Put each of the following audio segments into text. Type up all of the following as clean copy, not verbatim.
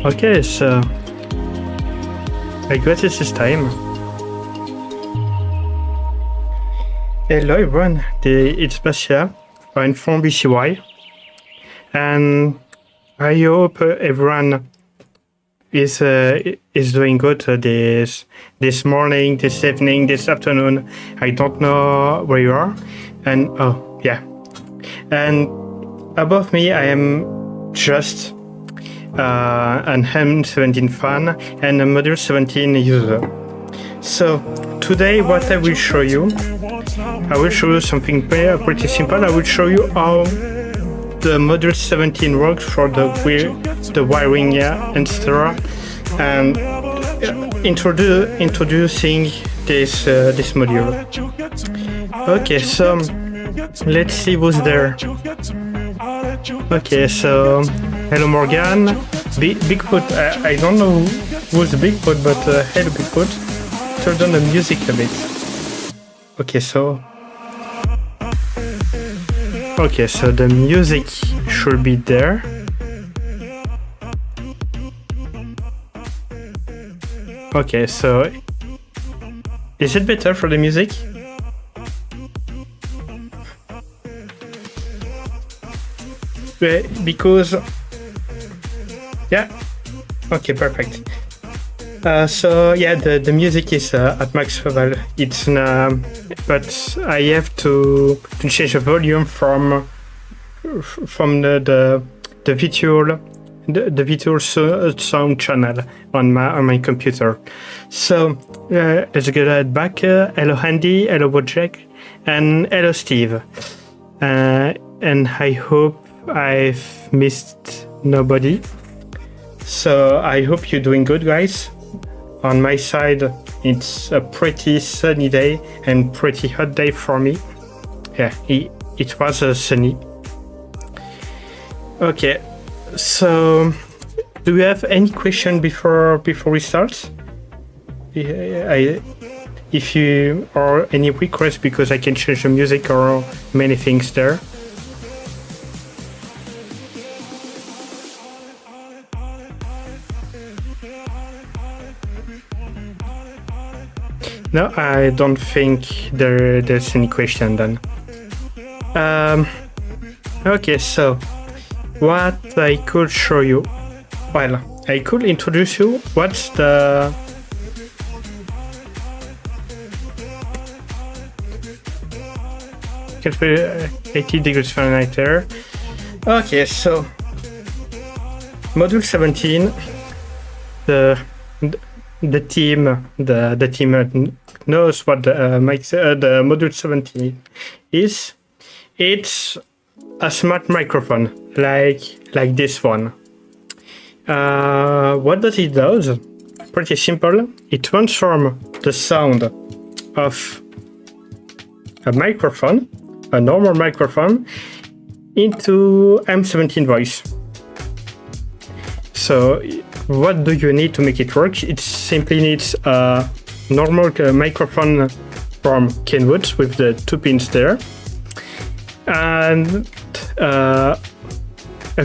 Okay, so I guess it's this time. Hello everyone, it's Basia. I'm from BCY, and I hope everyone is doing good this morning, this evening, this afternoon. I don't know where you are, and oh yeah, and above me I am just an M17 fan and a Model 17 user. So today what I will show you something pretty simple. I will show you how the Model 17 works for the wiring etc. and introducing this module. Okay, so let's see who's there. Okay, so hello Morgan, Bigfoot. I don't know who's Bigfoot, but hello Bigfoot. Turn down the music a bit. Okay, so the music should be there. Okay, so is it better for the music? Because yeah, okay, perfect. So yeah, the music is at max level. It's but I have to change the volume from the virtual sound channel on my computer. So let's get back. Hello Andy, hello Wojciech, and hello Steve. And I hope I've missed nobody. So I hope you're doing good, guys. On my side, it's a pretty sunny day and pretty hot day for me. Yeah, it was sunny. Okay, so do you have any question before we start? if you or any request, because I can change the music or many things there. No, I don't think there's any question then. Okay, so what I could show you, well, I could introduce you what's the 80 degrees Fahrenheit there. Okay, so module 17, the team knows what the module 17 is. It's a smart microphone like this one. What does it do? Pretty simple. It transforms the sound of a microphone, a normal microphone, into M17 voice. So what do you need to make it work? It simply needs a normal microphone from Kenwood with the 2 pins there, and a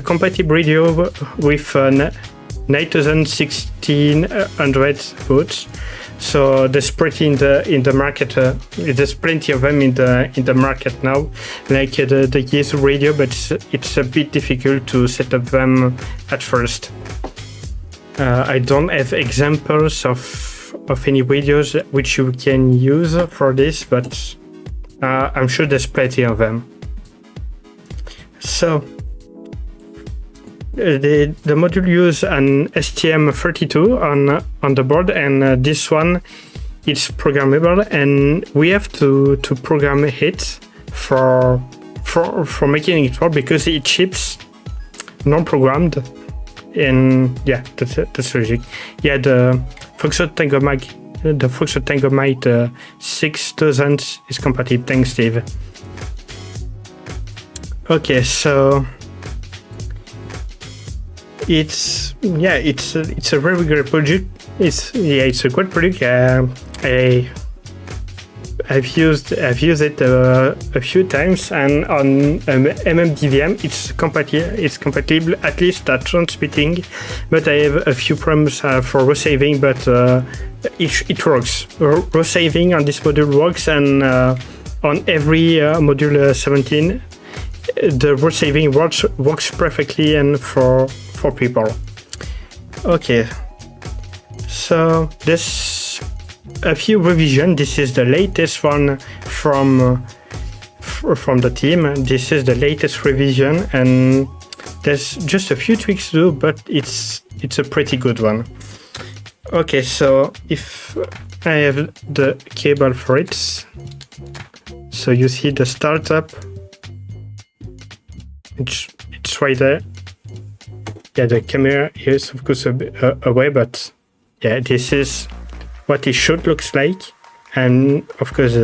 compatible radio with 9600 volts. So there's plenty in the market. There's plenty of them in the market now, like the Yeezy radio, but it's a bit difficult to set up them at first. I don't have examples of any radios which you can use for this, but I'm sure there's plenty of them. So the module uses an STM32 on the board, and this one is programmable, and we have to program it for making it work, because it ships non-programmed. And yeah, that's logic. Yeah, the Foxtrot Tango Mite 6000 is compatible. Thanks, Steve. Okay, so it's a very good project. It's a great project. I've used it a few times, and on MMDVM it's compatible at least at transmitting, but I have a few problems for raw saving, but it works. Raw saving on this module works, and on every module 17 the raw saving works perfectly, and for people. Okay, so this a few revision. This is the latest one from the team. This is the latest revision, and there's just a few tweaks to do, but it's a pretty good one. Okay, so if I have the cable for it, so you see the startup. It's right there. Yeah, the camera is of course away, but yeah, this is what it should looks like, and of course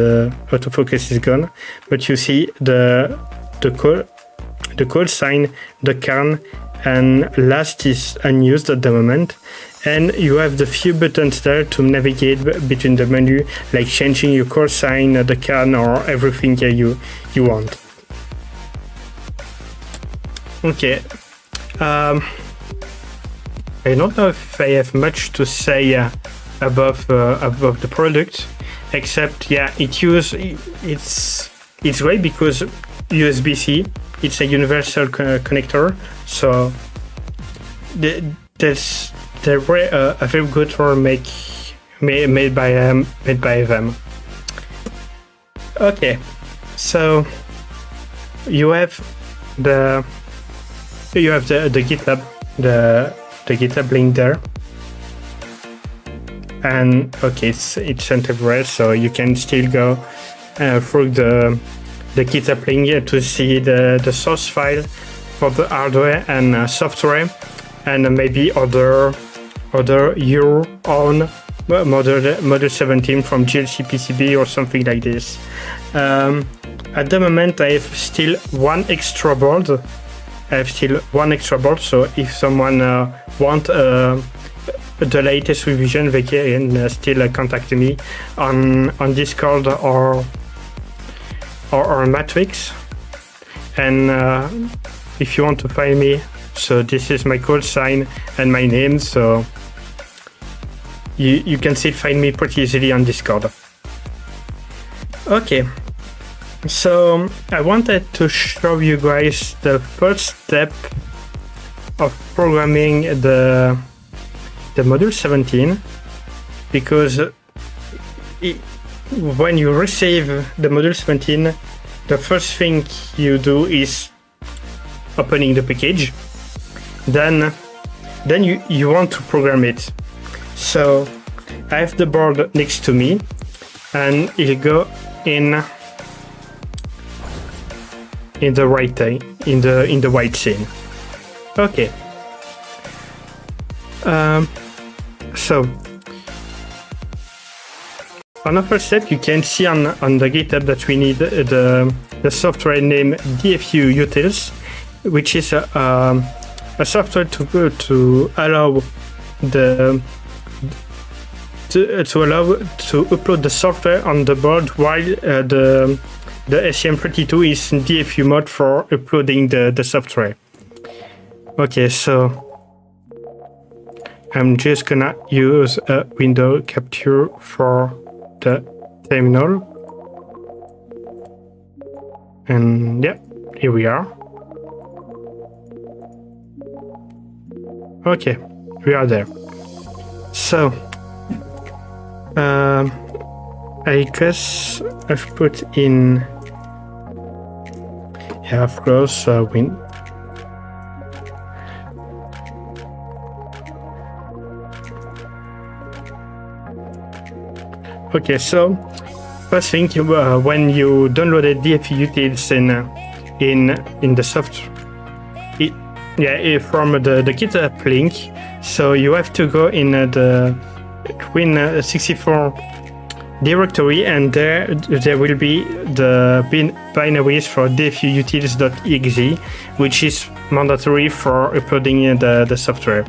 autofocus is gone, but you see the call sign, the CAN, and last is unused at the moment, and you have the few buttons there to navigate between the menu, like changing your call sign, the CAN, or everything you want. Okay, I don't know if I have much to say above the product, except yeah, it's great because USB-C. It's a universal connector, so there's a very good one made by them. Okay, so you have the GitLab, the GitLab link there, and okay, it's everywhere, so you can still go through the GitLab link to see the source file for the hardware and software, and maybe other your own model 17 from GLC PCB or something like this. At the moment, I have still one extra board. So if someone want a the latest revision, they can still contact me on Discord or Matrix. And if you want to find me, so this is my call sign and my name, so you can still find me pretty easily on Discord. Okay, so I wanted to show you guys the first step of programming the module 17, because when you receive the module 17, the first thing you do is opening the package. Then you want to program it. So I have the board next to me, and it'll go in the right thing, in the white scene. Okay. So on the first step, you can see on the GitHub that we need the software name DFU utils, which is a software to allow to upload the software on the board while the STM32 is in DFU mode for uploading the software. Okay, so I'm just gonna use a window capture for the terminal. And yeah, here we are. Okay, we are there. So I guess I've put in, yeah, of course, okay, so first thing, when you downloaded DFU utils in the software, from the GitHub link, so you have to go in the Win64 directory, and there will be the binaries for dfutils.exe, which is mandatory for uploading the software.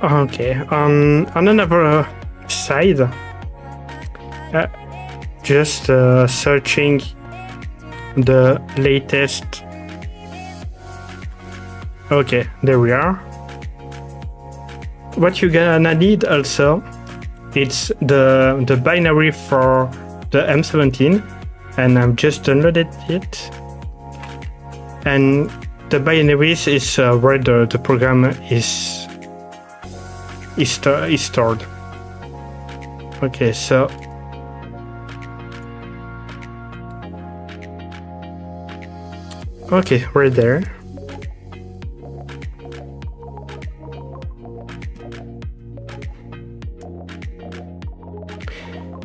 Okay, on another side, just searching the latest. Okay, there we are. What you're gonna need also, it's the binary for the M17, and I've just downloaded it. And the binaries is where the program is stored. Okay, so okay, right there.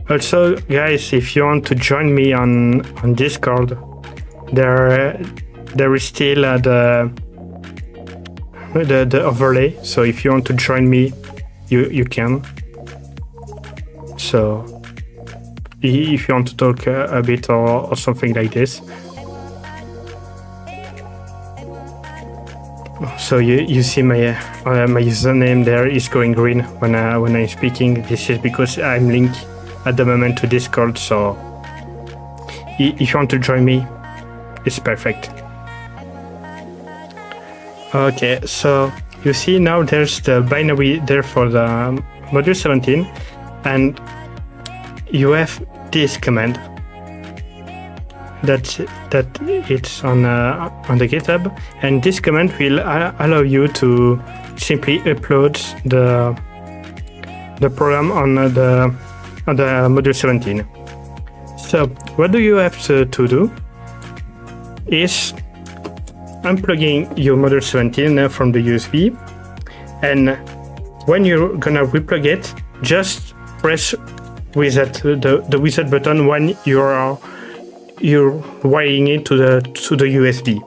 Also, guys, if you want to join me on Discord, there is still the overlay. So if you want to join me, you can. So if you want to talk a bit or something like this. So you see my username there is going green when I'm speaking. This is because I'm linked at the moment to Discord, so if you want to join me, it's perfect. Okay, so you see now there's the binary there for the module 17, and you have this command that it's on the GitHub, and this command will allow you to simply upload the program on the module 17. So what do you have to do is unplugging your module 17 from the USB, and when you're gonna replug it, just press reset, the reset button when you're wiring it to the USB.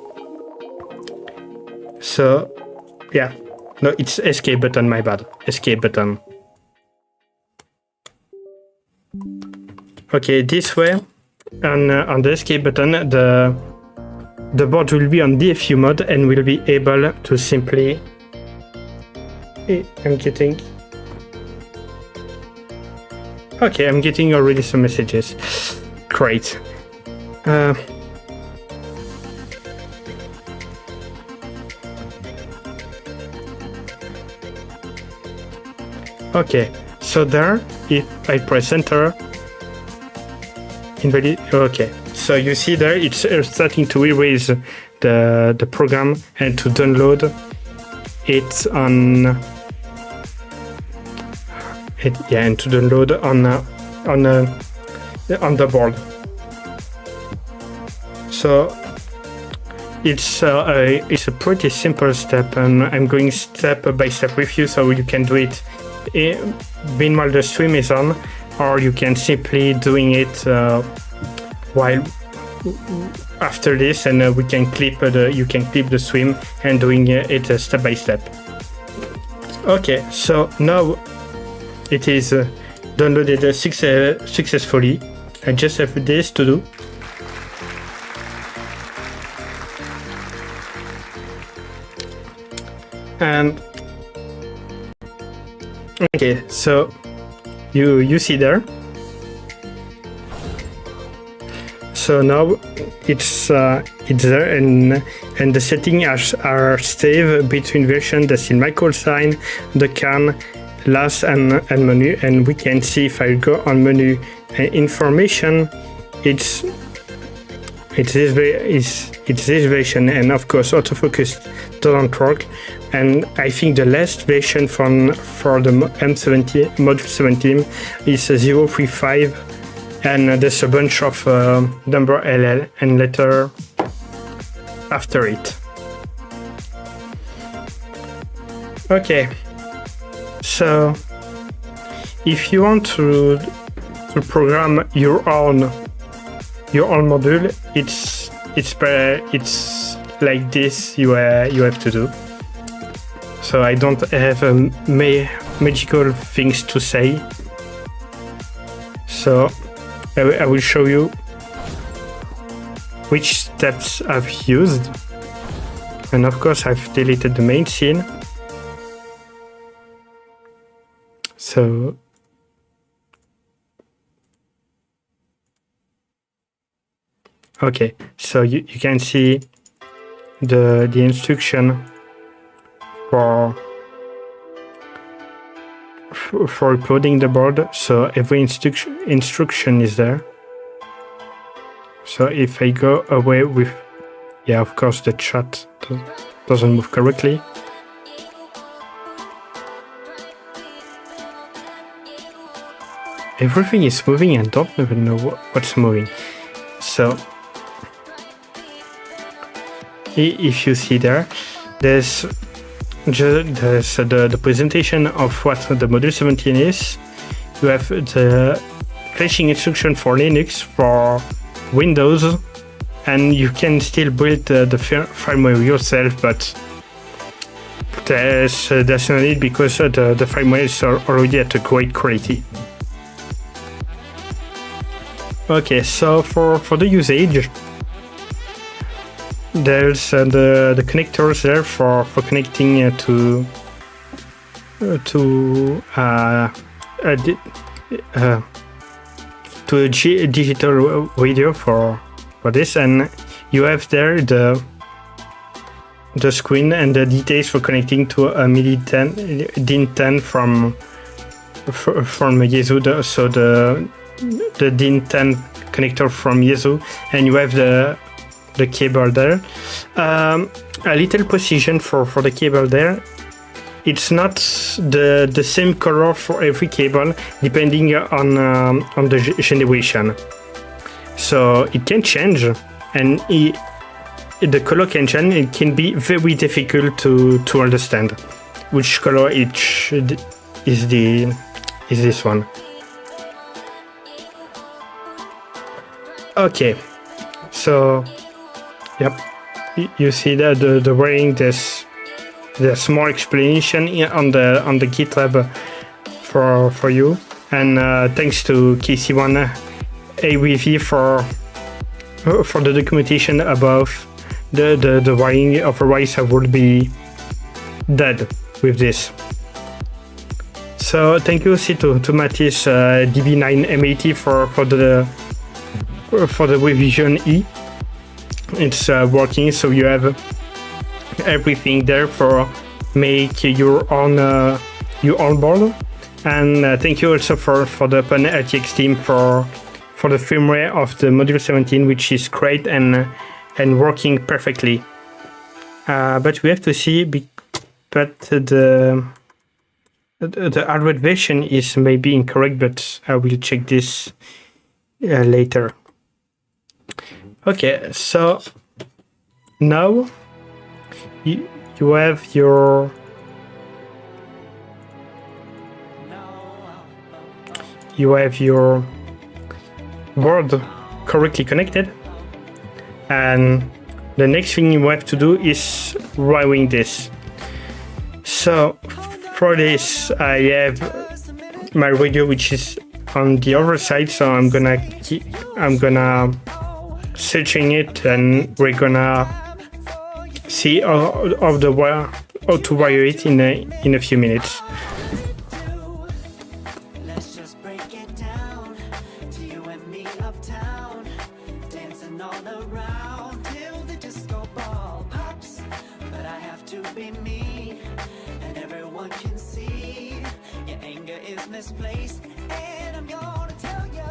So yeah, no, it's escape button, my bad, escape button. Okay, this way, on the escape button, the board will be on DFU mode and will be able to simply I'm getting... Okay, I'm getting already some messages. Great. Okay, so there, if I press enter, invalid. Okay, so you see there, it's starting to erase the program and to download it on it. Yeah, and to download on the board. So it's a pretty simple step, and I'm going step by step with you, so you can do it meanwhile the stream is on, or you can simply doing it while after this, and we can clip you can clip the stream and doing it step by step. Okay, so now it is downloaded successfully. I just have this to do. And okay, so you see there. So now it's there, and the settings are saved between version, the sin call sign, the can, last and menu, and we can see if I go on menu information, it's this version, and of course autofocus doesn't work. And I think the last version for the M17 module 17 is 035, and there's a bunch of number LL and letter after it. Okay, so if you want to program your own module, it's like this you have to do. So I don't have magical things to say. So I will show you which steps I've used. And of course I've deleted the main scene. So okay, so you can see the instruction for uploading the board. So every instruction is there. So if I go away with, yeah, of course the chat doesn't move correctly. Everything is moving and don't even know what's moving. So if you see there, there's the presentation of what the module 17 is. You have the flashing instruction for Linux, for Windows, and you can still build the firmware yourself, but there's no need because the firmware is already at a great quality. Okay, so for the usage, there's the connectors there for connecting to a digital radio for this, and you have there the screen and the details for connecting to a MIDI DIN10 from Yaesu, so the DIN10 connector from Yaesu, and you have the cable there. A little precision for the cable there. It's not the same color for every cable depending on the generation. So it can change, and the color can change. It can be very difficult to understand which color each is this one. Okay, so yep, you see that the wiring, there's more explanation on the GitHub for you, and thanks to KC1 AWV for the documentation above the wiring. Otherwise I would be dead with this. So thank you also to Matisse DB9M80 for the revision E. It's working, so you have everything there for make your own board. And thank you also for the OpenRTX team for the firmware of the Module 17, which is great and working perfectly. But we have to see, but the hardware version is maybe incorrect, but I will check this later. Okay, so now you have your board correctly connected, and the next thing you have to do is wiring this. So for this, I have my radio, which is on the other side. So I'm gonna searching it, and we're gonna see how to wire it in a few minutes. Misplaced, and I'm gonna tell you,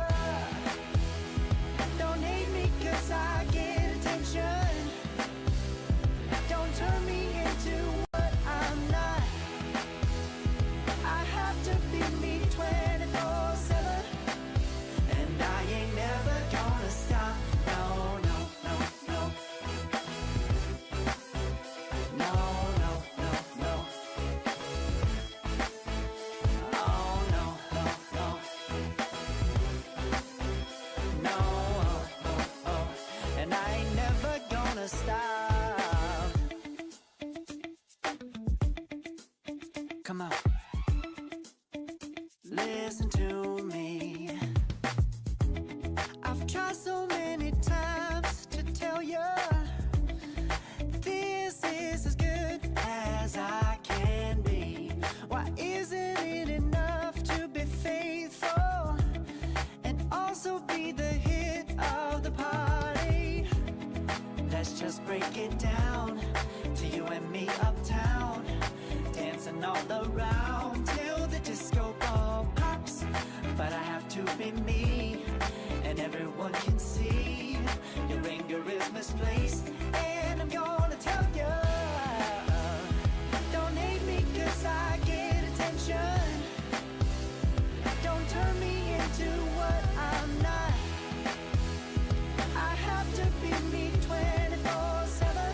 don't hate me 'cause I get attention. Don't turn me into what I'm not. I have to be me 24/7, and I ain't never gonna stop. No, no, no, no. No, no, no, no. Oh, no, no, no. No, oh, oh, oh. And I ain't never gonna stop. Come on. Listen to me. I've tried so many times to tell you this is as good as I can be. Why isn't it enough to be faithful and also be the hit of the party? Let's just break it down to you and me uptown, dancing all around till the disco ball pops. But I have to be me, and everyone can see your anger is misplaced, and I'm gonna tell you, don't hate me 'cause I get attention. Don't turn me into what I'm not. I have to be me 24/7,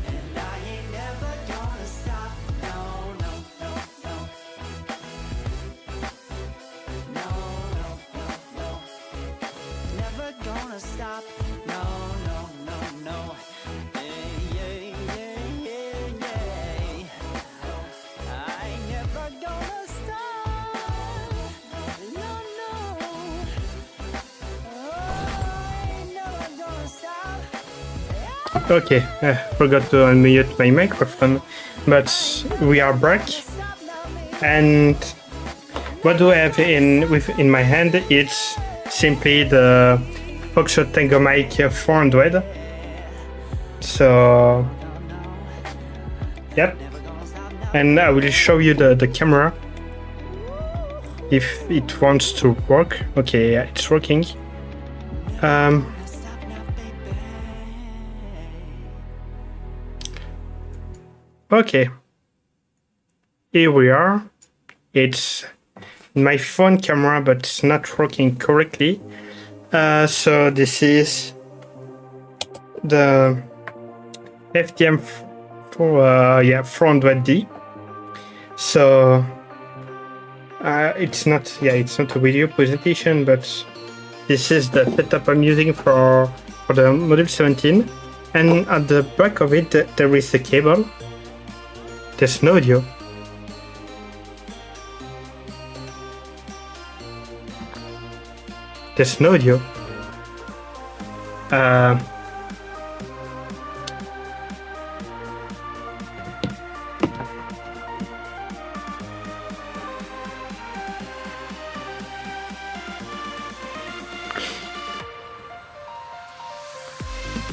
and I ain't never gonna stop. No, no, no, no. No, no, no, no. Never gonna stop. No, no, no, no. Yeah, yeah, yeah, yeah, yeah. I ain't never gonna stop. No, no. Oh, I ain't never gonna stop. Okay, I forgot to unmute my microphone, but we are back. And what do I have in my hand? It's simply the Foxo Tango Mic 400. So, yep. And I will show you the camera if it wants to work. Okay, yeah, it's working. Okay, here we are. It's my phone camera, but it's not working correctly. So this is the FTM 400D. So it's not a video presentation, but this is the setup I'm using for the Module 17. And at the back of it, there is a cable. There's no audio. There's no audio.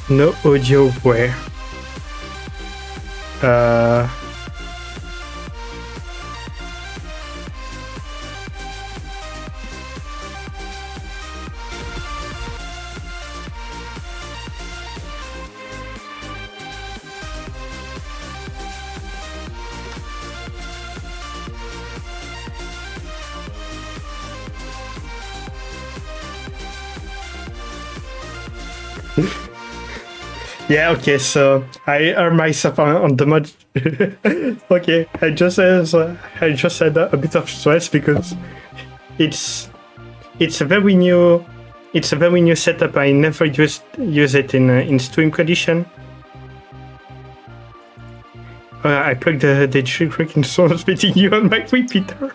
No audio where? Yeah, okay, so I earned myself on the mod. Okay, I just had a bit of stress because it's a very new setup. I never use it in stream condition. I plugged the jailbreaking source between you and my repeater.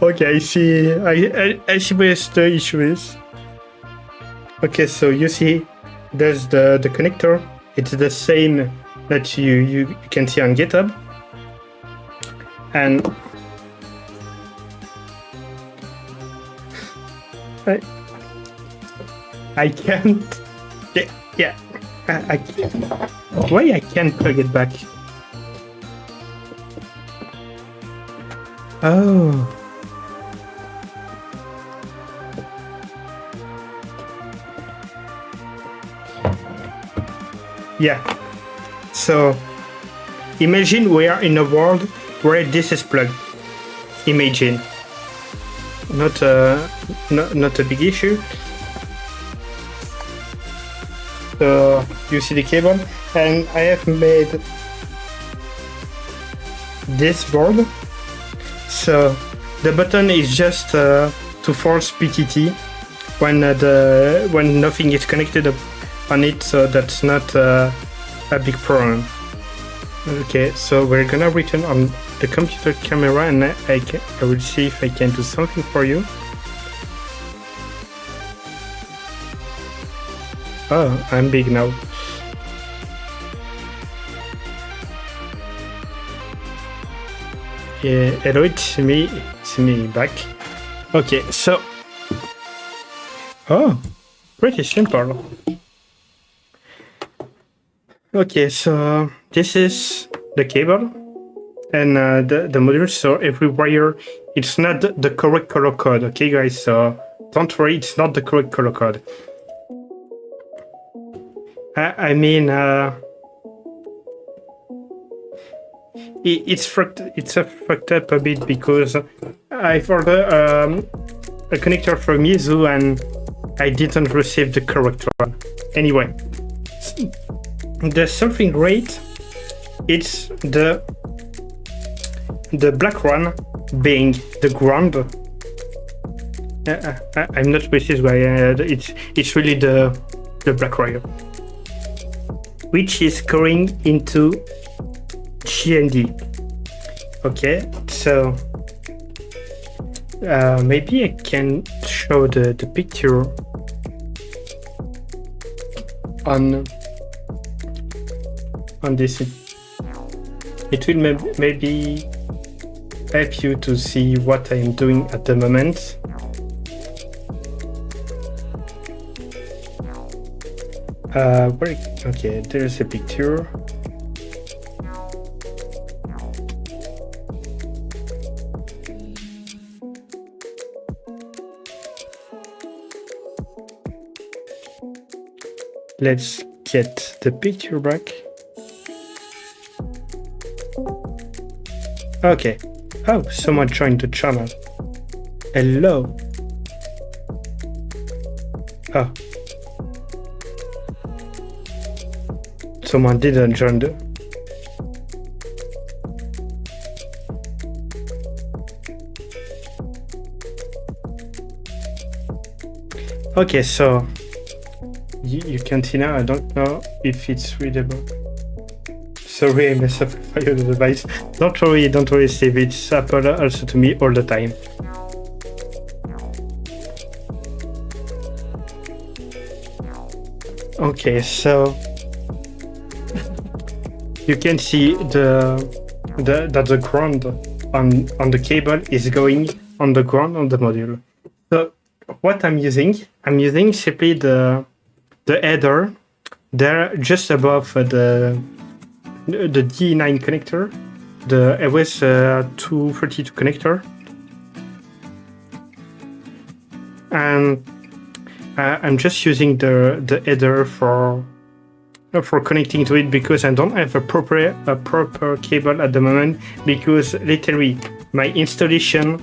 Okay, I see. I see where the issue is. Okay, so you see, there's the connector. It's the same that you can see on GitHub. And I can't. Yeah. I can't. Why I can't plug it back? Oh. Yeah. So imagine we are in a world where this is plugged. Imagine. Not a big issue. So you see the cable, and I have made this board. So the button is just to force PTT when nothing is connected on it, so that's not a big problem. Okay, so we're gonna return on the computer camera, and I will see if I can do something for you. Oh, I'm big now. Yeah, hello, it's me back. Okay, so... Oh, pretty simple. Okay, so this is the cable and the module, so every wire, it's not the correct color code, okay guys, so don't worry, it's not the correct color code. I mean, it's fucked up a bit because I've ordered a connector from Mizu and I didn't receive the correct one. Anyway, there's something great. It's the black one being the ground. I'm not precise why it's really the black wire, which is going into GND. Okay, so maybe I can show the picture on this. It will maybe help you to see what I'm doing at the moment. Okay, there's a picture. Let's get the picture back. Okay. Oh, someone joined the channel. Hello. Oh. Someone didn't join the... Okay, so you can see now. I don't know if it's readable. Sorry, I messed up the device. Don't worry, Steve. It's Apple also to me all the time. Okay, so you can see that the ground on the cable is going on the ground on the module. So what I'm using simply the the header there, just above the D9 connector, the AWS 232 connector, and I'm just using the header for connecting to it, because I don't have a proper cable at the moment, because literally my installation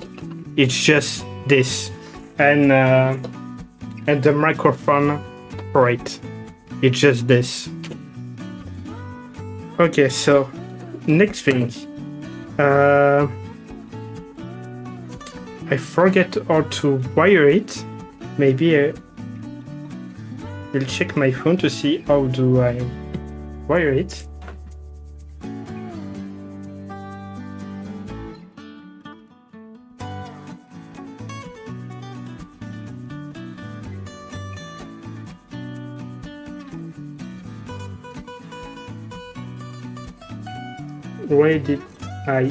is just this, and the microphone for it, it's just this. Okay, so next thing, I forget how to wire it. Maybe I'll check my phone to see how do I wire it. Where did I?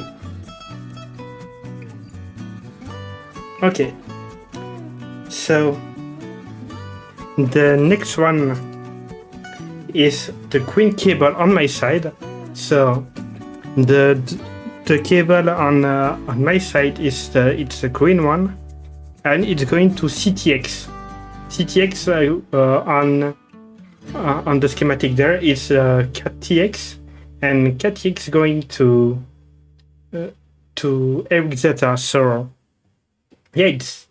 Okay, so the next one is the green cable on my side. So the cable on my side is it's a green one, and it's going to CTX. CTX on the schematic there is CATX, and CATX going to Eric's data. So yeah, it's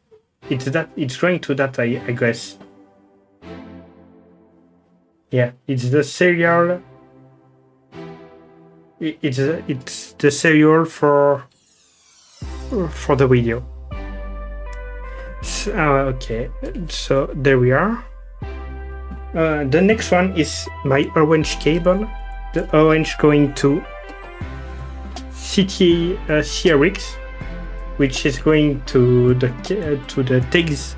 going to that, I guess. Yeah, it's the serial. It's the serial for the video. So, okay, so there we are. The next one is my orange cable. The orange going to CRX, which is going to the text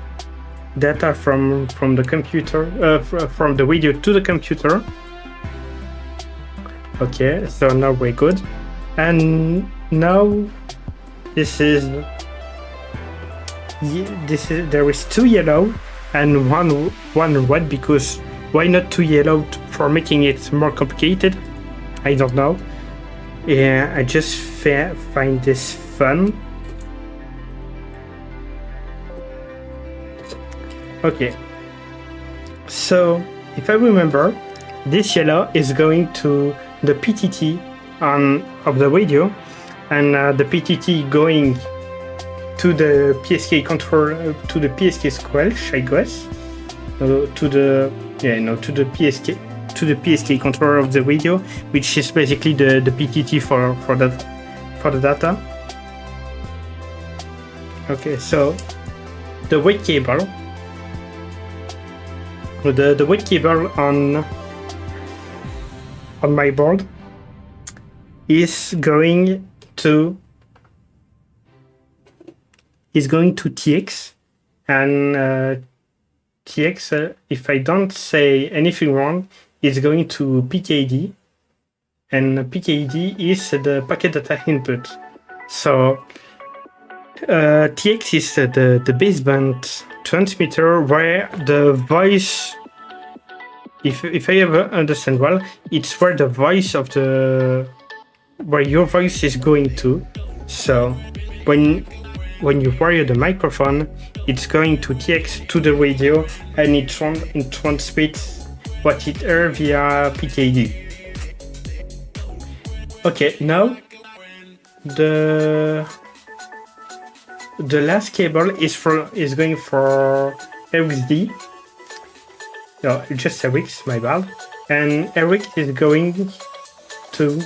data from the computer, from the video to the computer. Okay, so now we're good. And now there is two yellow and one red, because why not two yellow for making it more complicated? I don't know. Yeah, I just find this fun. Okay, so if I remember, this yellow is going to the PTT of the radio, and the PTT going to the PSK control, to the PSK squelch, I guess, to the PSK controller of the radio, which is basically the PTT for the data. Okay, so the white cable. The white cable on my board is going to TX, and TX, if I don't say anything wrong, is going to PKD, and PKD is the packet data input. So TX is the baseband transmitter where the voice, if I ever understand well, it's where the voice of where your voice is going to. So when you wire the microphone, it's going to TX to the radio, and it transmits what it heard via PKD. Okay, now the last cable is going for RxD. No, just Rx, my bad. And Rx is going to.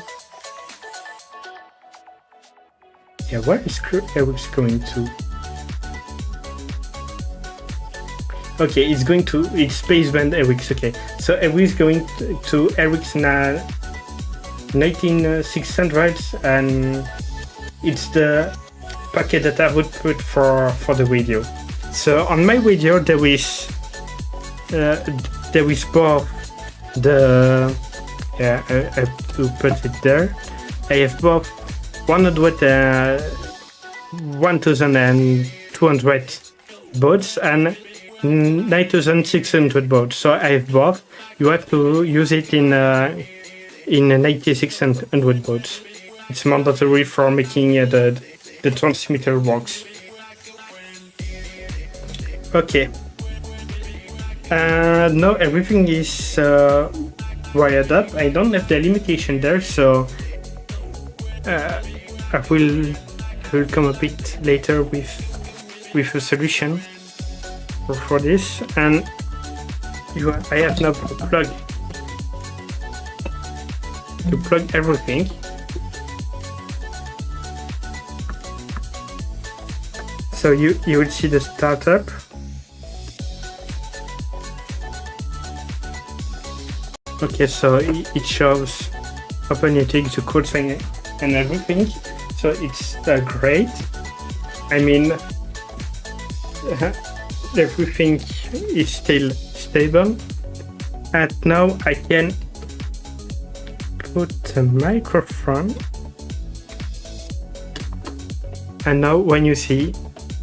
Yeah, where is Rx going to? Okay, it's going to its baseband Rx. Okay, so Rx going to Rx 19600, and it's the packet data output for the radio. So on my radio there is both the I have to put it there. I have both 1200 baud and 9600 baud. So I have both. You have to use it in 9600 baud. It's mandatory for making the transmitter works. Okay. Now everything is wired up. I don't have the limitation there, so I will come a bit later with a solution for this. And I have now to plug everything. So you will see the startup. Okay, so it shows OpenRTX, the code sign and everything. So it's great. I mean, everything is still stable. And now I can put a microphone. And now when you see,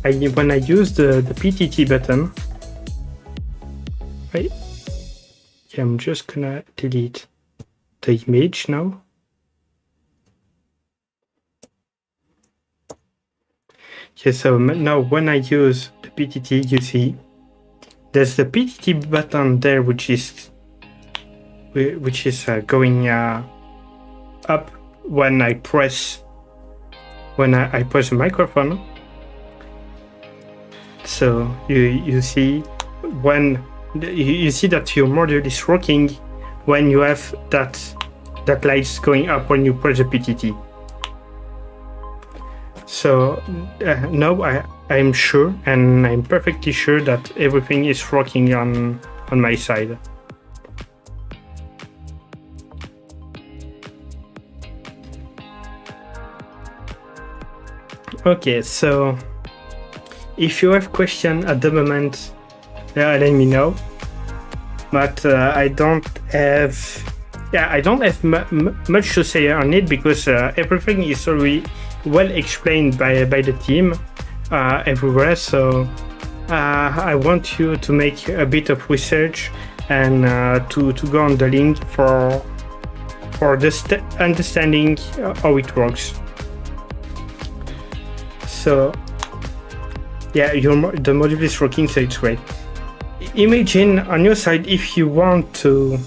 when I use the PTT button, right? Okay, I'm just gonna delete the image now. Okay, so now when I use the PTT, you see there's the PTT button there, which is going up when I press the microphone. So you see when you see that your module is working when you have that lights going up when you press the PTT. So now I'm sure, and I'm perfectly sure that everything is working on my side. Okay, so if you have questions at the moment, let me know. But I don't have much to say on it, because everything is already well explained by the team everywhere. So I want you to make a bit of research and to go on the link for the understanding how it works. So yeah, the module is working, so it's great. Imagine on your side, if you want to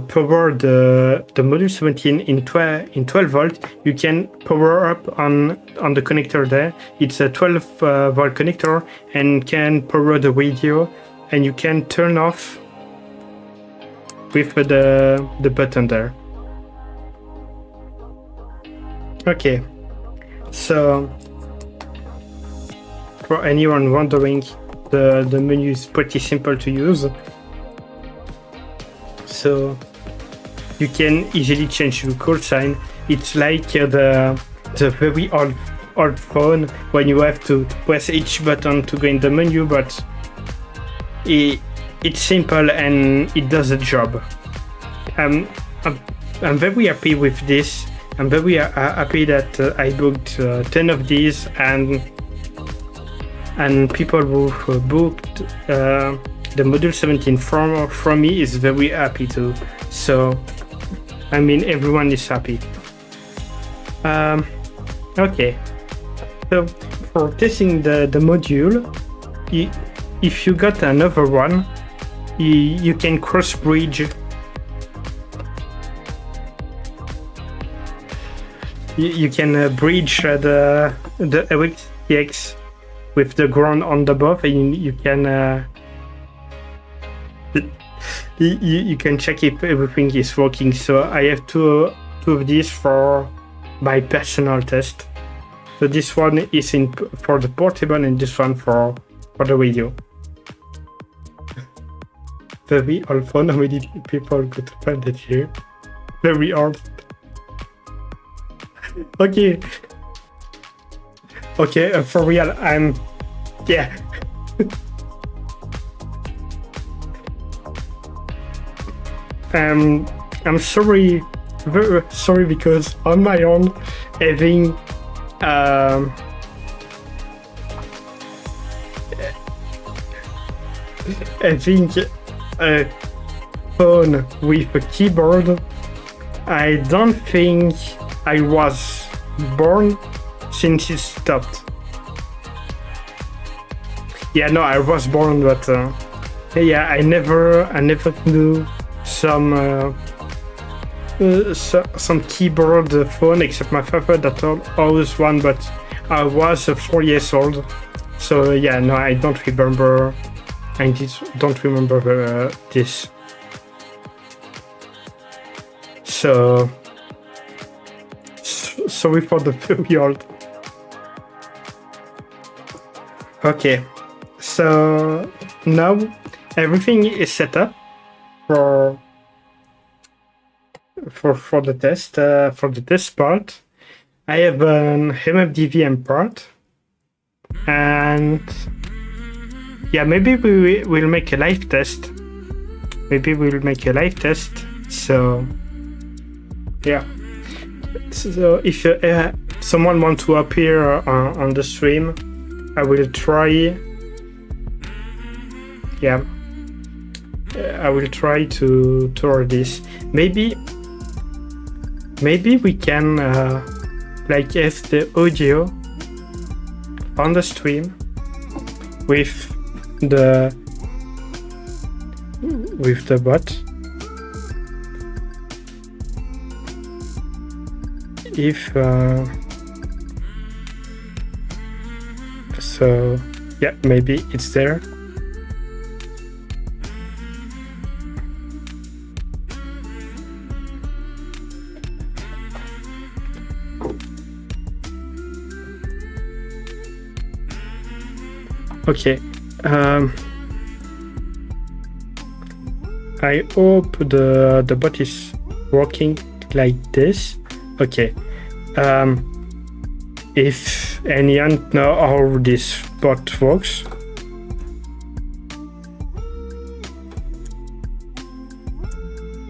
power the module 17 in 12 volt, you can power up on the connector there. It's a 12 volt connector and can power the radio, and you can turn off with the button there. Okay, so for anyone wondering, the menu is pretty simple to use. So you can easily change the call sign. It's like the very old phone when you have to press each button to go in the menu, but it's simple and it does the job. I'm very happy with this. I'm very happy that I booked 10 of these, and people who booked the module 17 from me is very happy too. So I mean, everyone is happy. Okay, so for testing the module, if you got another one, you can cross bridge. You can bridge the OpenRTX with the ground on the above, and you can you can check if everything is working. So I have two of these for my personal test. So this one is for the portable, and this one for the radio. Very old phone. How many people could find it here? Very old. Okay. Okay, for real, I'm sorry, very sorry, because on my own, having I think a phone with a keyboard. I don't think I was born since it stopped. Yeah, no, I was born, but yeah, I never knew some some keyboard phone except my father that always one, but I was 4 years old, so yeah, no, I don't remember. Don't remember this. So sorry for the period. Okay, so now everything is set up for the test for the test part. I have an MFDVM part, and yeah, maybe will make a live test. So yeah. So if someone wants to appear on the stream, I will try. Yeah, I will try to tour this. Maybe we can like have the audio on the stream with the bot. If so, yeah, maybe it's there. Okay. I hope the bot is working like this. Okay. If anyone know how this bot works,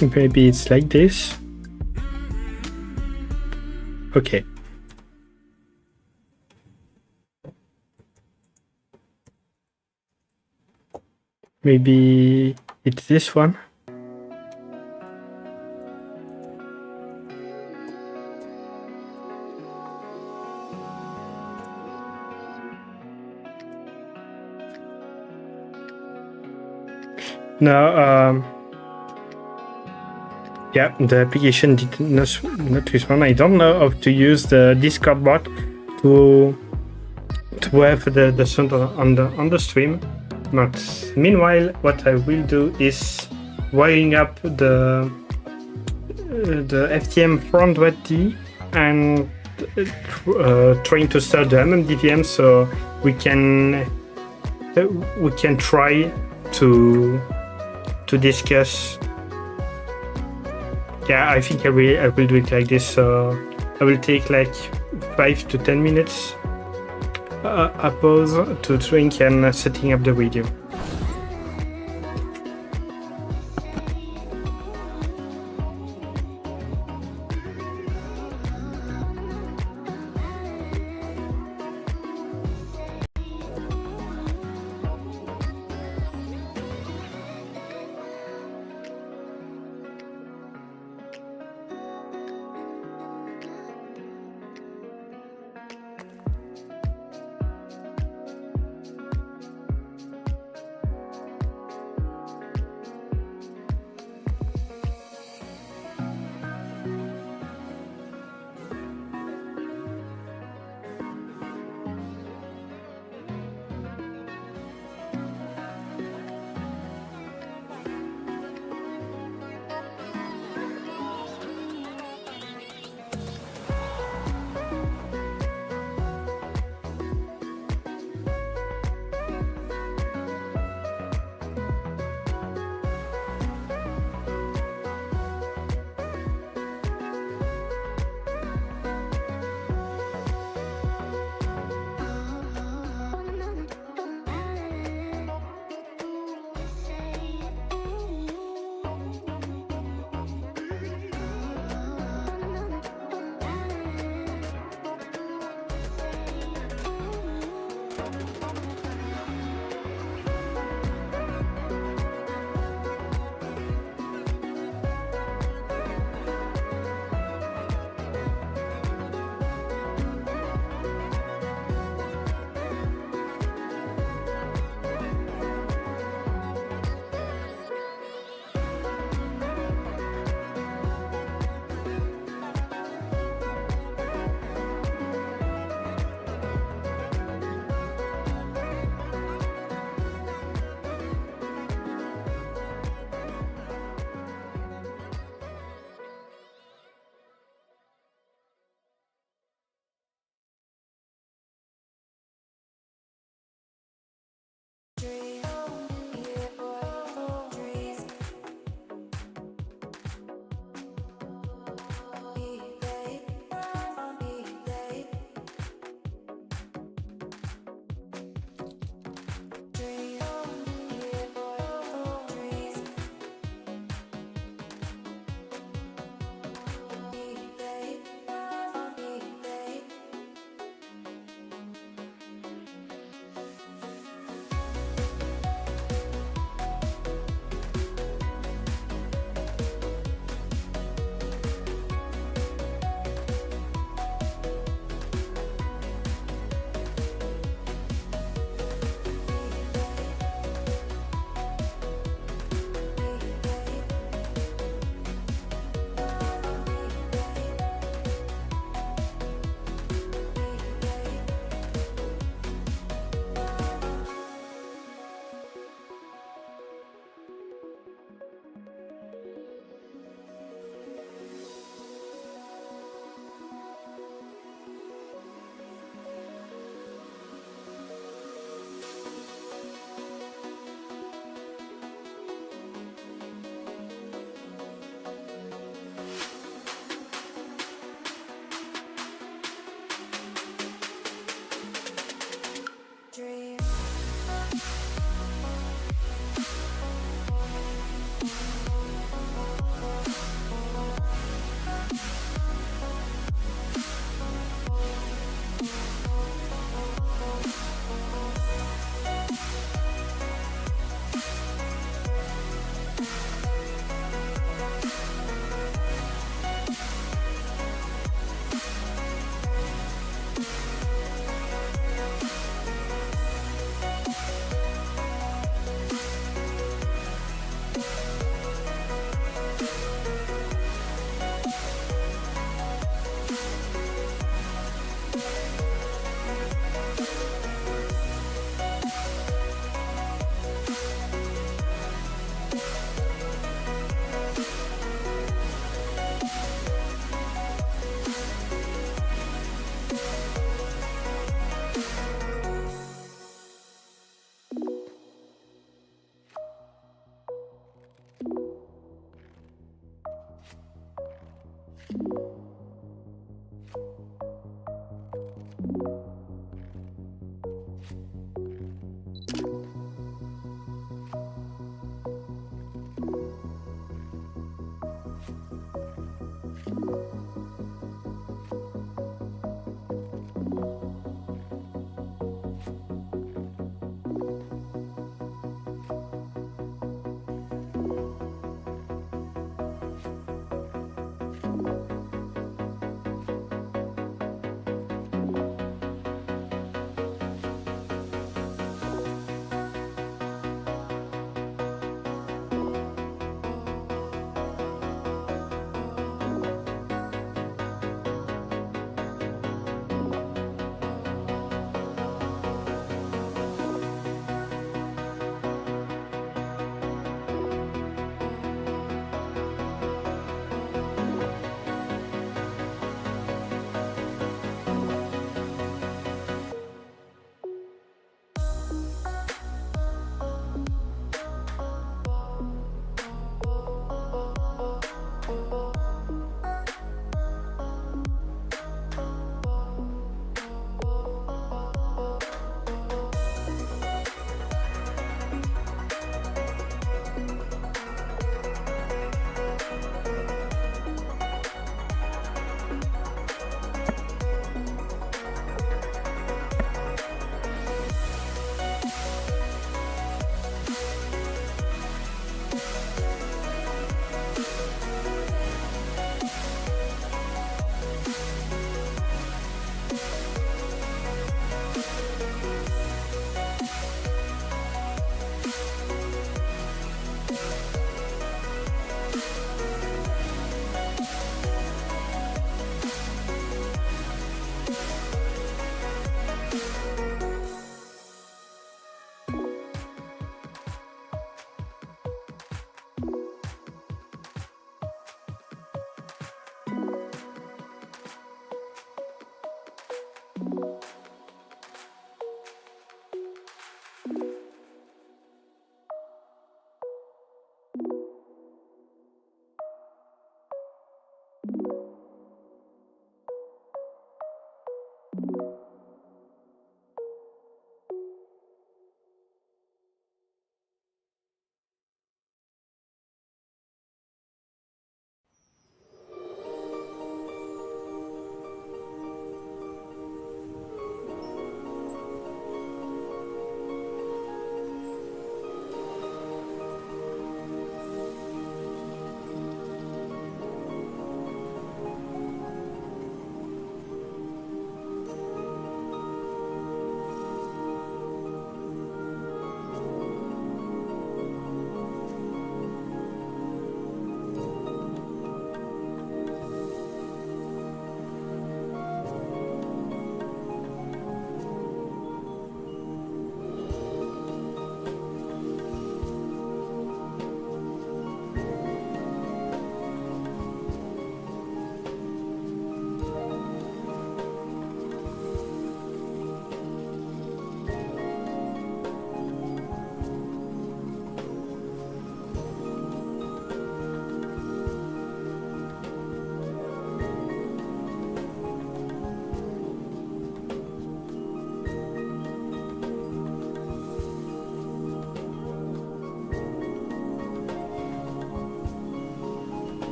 maybe it's like this. Okay. Maybe it's this one. No, yeah, the application did not respond. I don't know how to use the Discord bot to have the sound on the stream. But meanwhile, what I will do is wiring up the FTM front D and trying to start the MMDVM so we can try to discuss. Yeah, I think I will do it like this. So I will take like 5 to 10 minutes a pause to drink and setting up the video.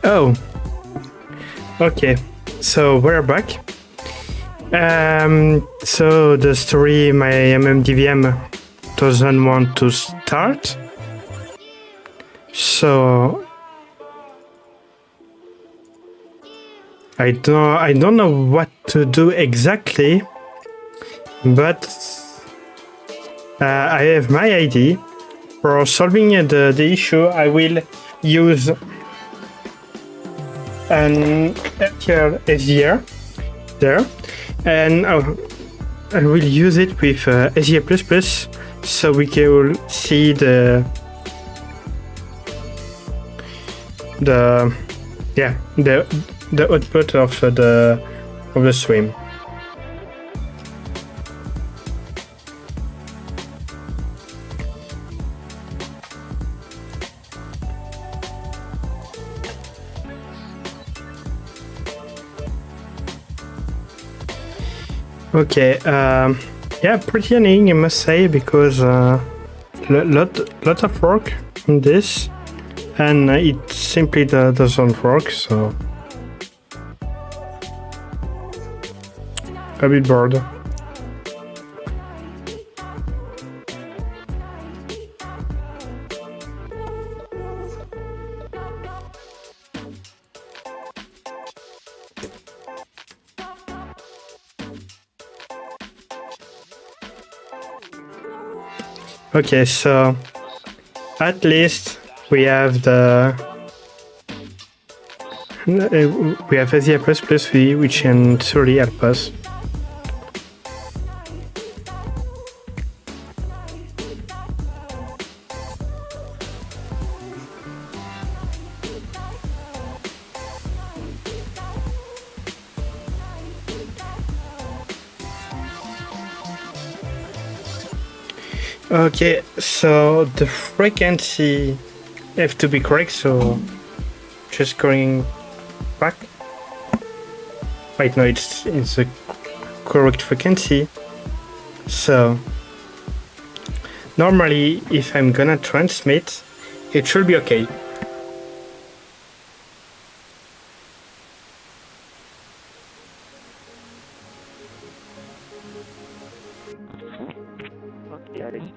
Oh, okay. So we're back. So the story my MMDVM doesn't want to start. So I don't know what to do exactly, but I have my idea. For solving the issue, I will use an RTL SDR there, and I will use it with SDA++, so we can see the output of the stream. Okay, yeah, pretty annoying, I must say, because lot of work on this, and it simply doesn't work, so a bit bored. Okay, so at least we have we have Asia++ V, which can truly help us. Okay, so the frequency have to be correct, so just going back. Wait, no, it's the correct frequency. So normally, if I'm gonna transmit, it should be okay.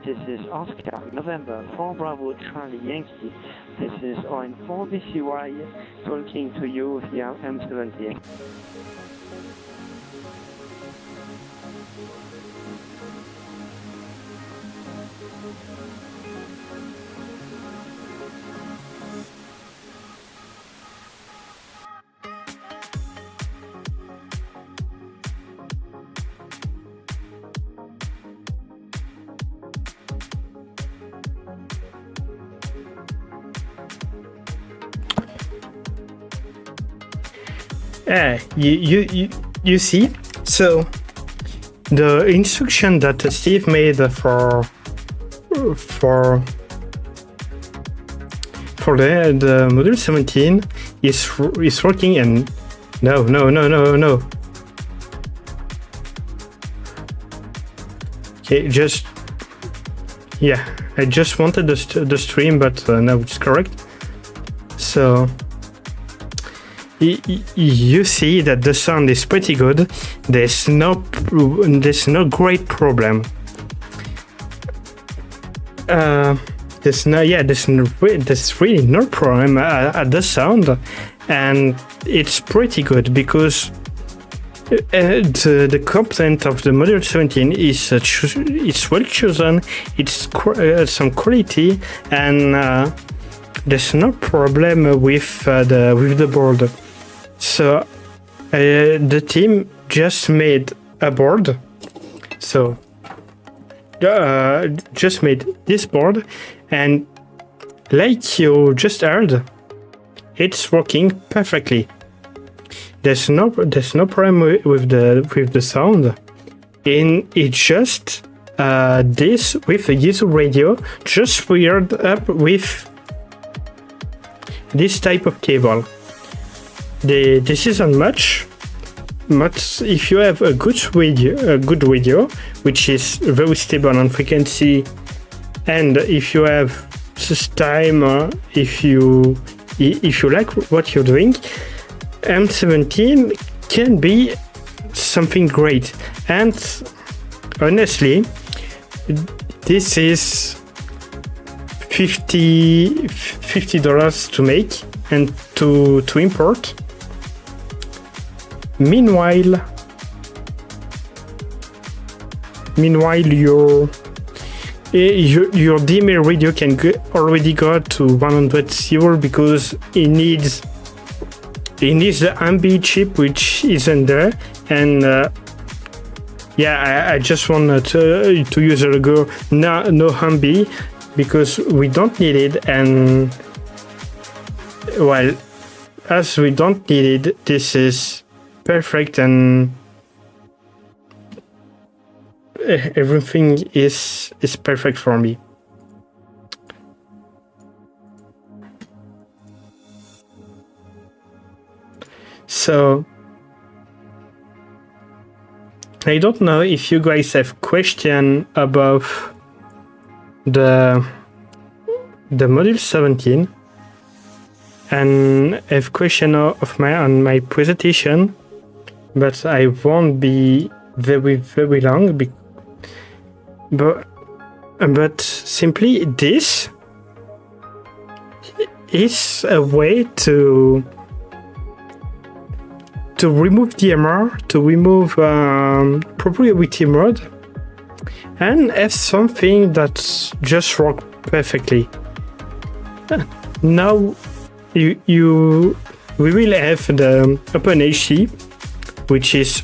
This is Oscar, November 4 Bravo Charlie Yankee. This is on 4 BCY talking to you via M17. You see, so the instruction that Steve made for the module 17 is working, and no. Okay, just yeah, I just wanted the stream, but now it's correct. So you see that the sound is pretty good. There's no great problem. There's really no problem at the sound, and it's pretty good because the content of the module 17 is it's well chosen. It's some quality, and there's no problem with the board. So the team just made a board. So just made this board, and like you just heard, it's working perfectly. There's no problem with the sound, and it's just this with a user radio just wired up with this type of cable. This isn't much, but if you have a good radio, which is very stable on frequency, and if you have this time, if you like what you're doing, M17 can be something great. And honestly, this is $50 to make and to import. Meanwhile, your DMA radio can already go to 100 because it needs the AMBI chip, which isn't there. And I just wanted to use a logo no AMBI because we don't need it, and well, as we don't need it, this is perfect, and everything is perfect for me. So I don't know if you guys have question about the module 17 and have question of on my presentation, but I won't be very long. But simply this is a way to remove DMR, to remove proprietary mode, and have something that just works perfectly. Now we will have the OpenHC, which is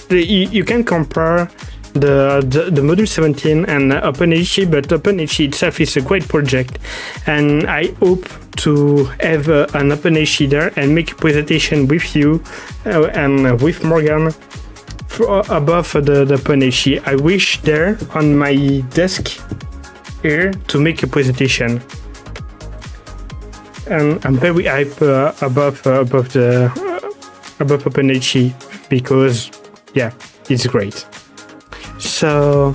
you can compare the module 17 and OpenHC, but OpenHC itself is a great project, and I hope to have an OpenHC there and make a presentation with you and with Morgan above the OpenHC. I wish there on my desk here to make a presentation, and I'm very hype above OpenHC because yeah, it's great. So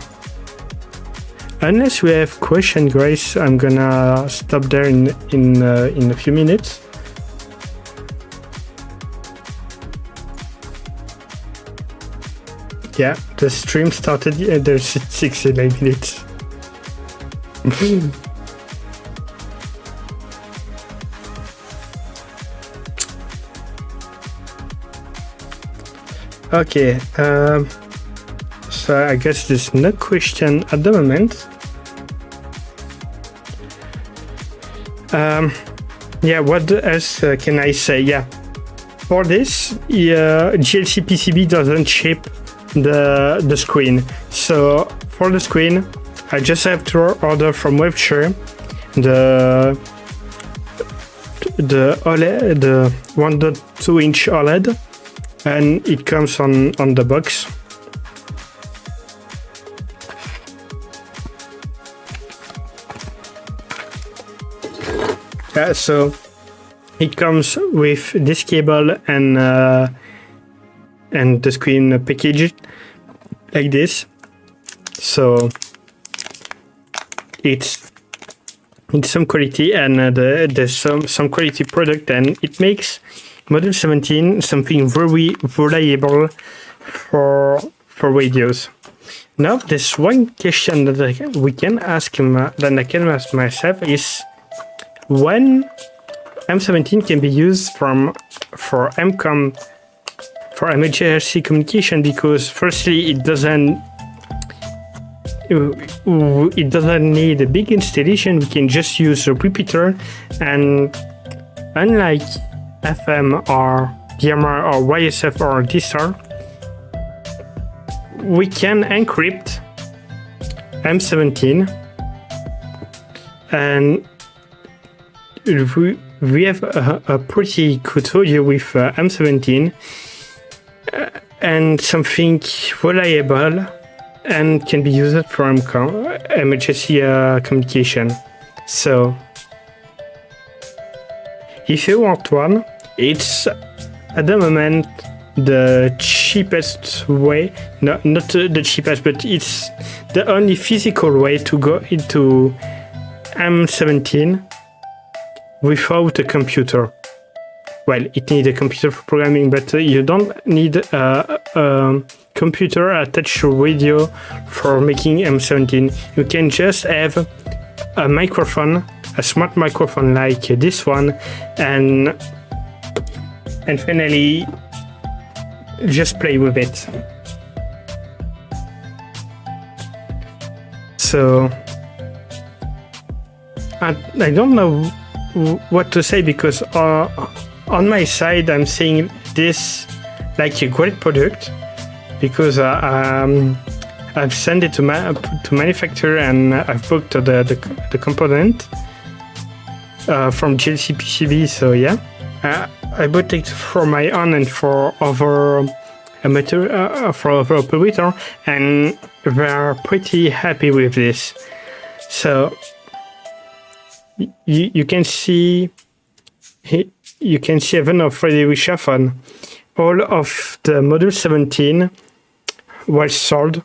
unless we have question, Grace, I'm gonna stop there in a few minutes. Yeah, the stream started. There's 69 minutes. Okay. So I guess there's no question at the moment. Yeah, what else can I say? Yeah, for this, GLC PCB doesn't ship the screen. So for the screen, I just have to order from WebShare the OLED, the 1.2 inch OLED, and it comes on the box. So it comes with this cable and the screen package like this. So it's some quality, and there's some quality product, and it makes Module 17 something very reliable for radios. Now, there's one question that I can ask myself is when M17 can be used for MCOM, for emergency communication, because firstly it doesn't need a big installation. We can just use a repeater, and unlike FM or DMR or YSF or DSR, we can encrypt M17, and we have a pretty good audio with M17 and something reliable and can be used for emergency communication. So if you want one, it's at the moment the cheapest way, not the cheapest, but it's the only physical way to go into M17 without a computer. Well, it needs a computer for programming, but you don't need a computer attached to radio for making M17. You can just have a microphone, a smart microphone like this one, and finally just play with it. So I don't know what to say, because on my side I'm saying this like a great product, because I've sent it to manufacturer, and I've booked the component from GLC PCB. So yeah, I bought it for my own and for other operator, and we're pretty happy with this. So you can see even of Freddy Wishaphon, all of the module 17 was sold.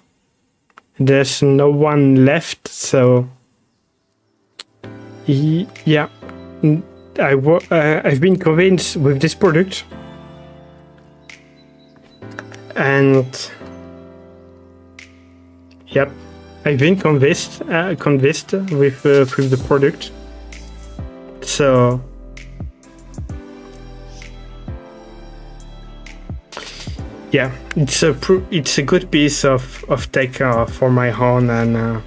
There's no one left, so yeah, I've been convinced with this product, and yep, I've been convinced with the product. So yeah, it's a good piece of tech for my own, and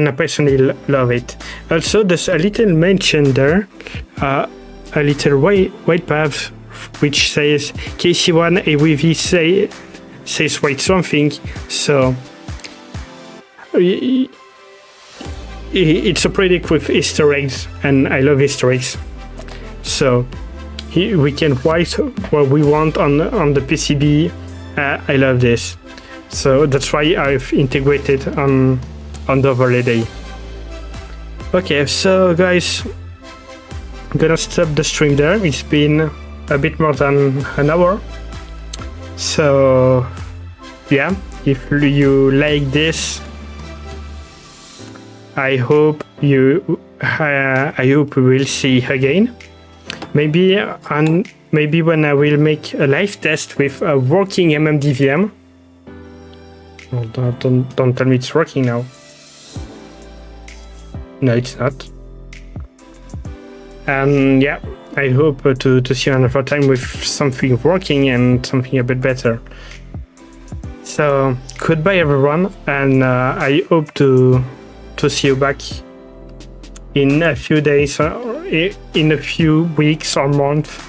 I personally love it. Also, there's a little mention there, a little white path which says KC1 AWV says write something. So it's a product with Easter eggs, and I love Easter eggs. So we can write what we want on the PCB. I love this. So that's why I've integrated on the overlay. Okay, so guys, I'm gonna stop the stream there. It's been a bit more than an hour. So yeah, if you like this, I hope we will see again. Maybe when I will make a live test with a working MMDVM. Oh, don't tell me it's working now. No, it's not. And yeah, I hope to see you another time with something working and something a bit better. So goodbye everyone, and I hope to see you back in a few days, or in a few weeks or months.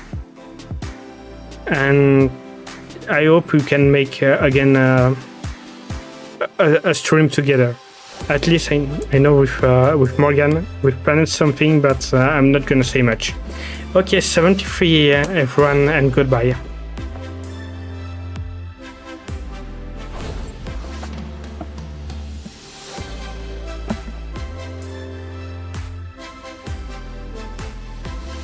And I hope we can make again a stream together. At least I know with Morgan we've planned something, but I'm not gonna say much. Okay, 73 everyone, and goodbye.